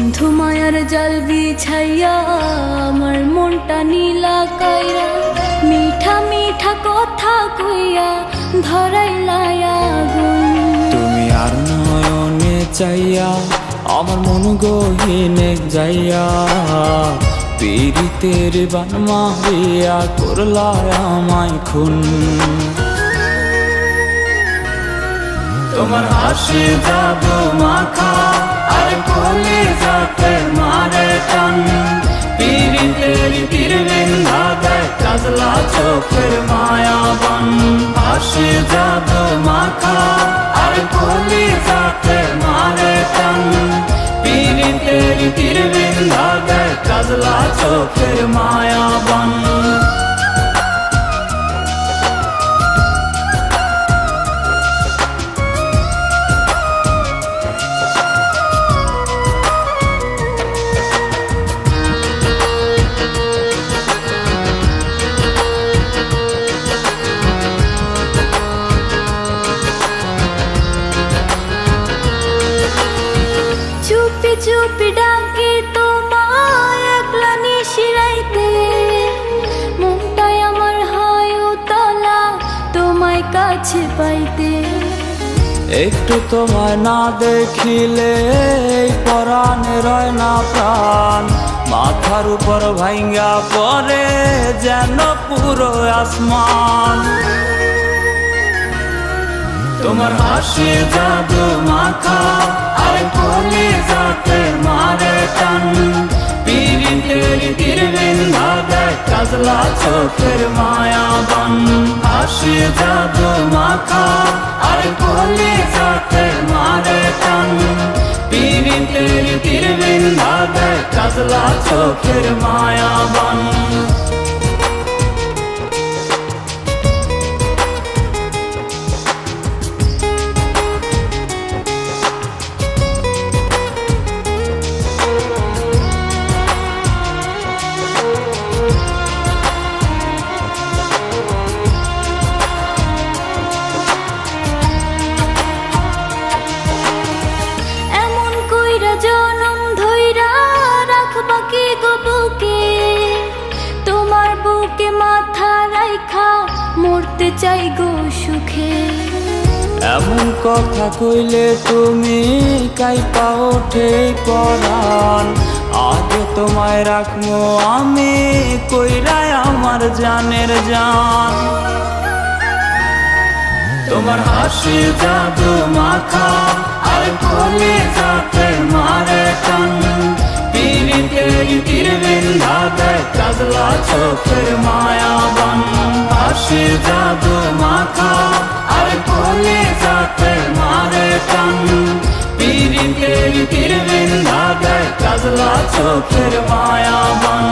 বন্ধু মায়ার জাল বিছাইয়া আমার মনটা নীলা কাইয়া মিঠা মিঠা কথা কইয়া ধরাইলাই আগুন। তুমি আর নয়নে চাইয়া আমার মন গহীনে যাইয়া পীড়িতের বান মারিয়া করলা আমায় খুন। তোমার হাসি জাদু মাখা আর কোলে যাতে মারে টান, পীড়িতের তীর বিন্ধা দেয় কাজলা চোখের মায়াবান। হাসি জাদু মাখা আর কোলে যাতে মারে টান, পীড়িতের তীর বিন্ধা দেয় কাজলা চোখের মায়াবান। চুপি চুপি ডাকি তোমায় একলা নিশিরাইতে, মনটাই আমার হয় উতলা তোমায় কাছে পাইতে। একটু তোমায় না দেখিলে এই পরাণে রয় না প্রাণ, মাথার উপর ভাঙ্গা পড়ে যেন পুরো আসমান। তোমার হাসি জাদু মাখা আর কোলে যাতে মারে টান, পীড়িতের তীর বিন্ধা দেয় কাজলা চোখের মায়াবান। হাসি জাদু মাখা আর কোলে যাতে মারে টান, পীড়িতের তীর বিন্ধা দেয় কাজলা চোখের মায়াবান। জনম ধইরা রাখবা কি গো বুকে, তোমার বুকে মাথা রাইখা মরতে চাই গো সুখে। এমন কথা কইলে তুমি কাইপা ওঠে পরাণ, আগে তোমায় রাখবো আমি কইরাই আমার জানের জান। তোমার হাসি জাদু মাখা আর কোলে যাতে মারে টান, পীড়িতের তীর বিন্ধা দেয় কাজলা চোখের মায়াবান। হাসি জাদু মাখা আর কোলে যাতে মারে টান, পীড়িতের তীর বিন্ধা দেয় কাজলা চোখের মায়াবান।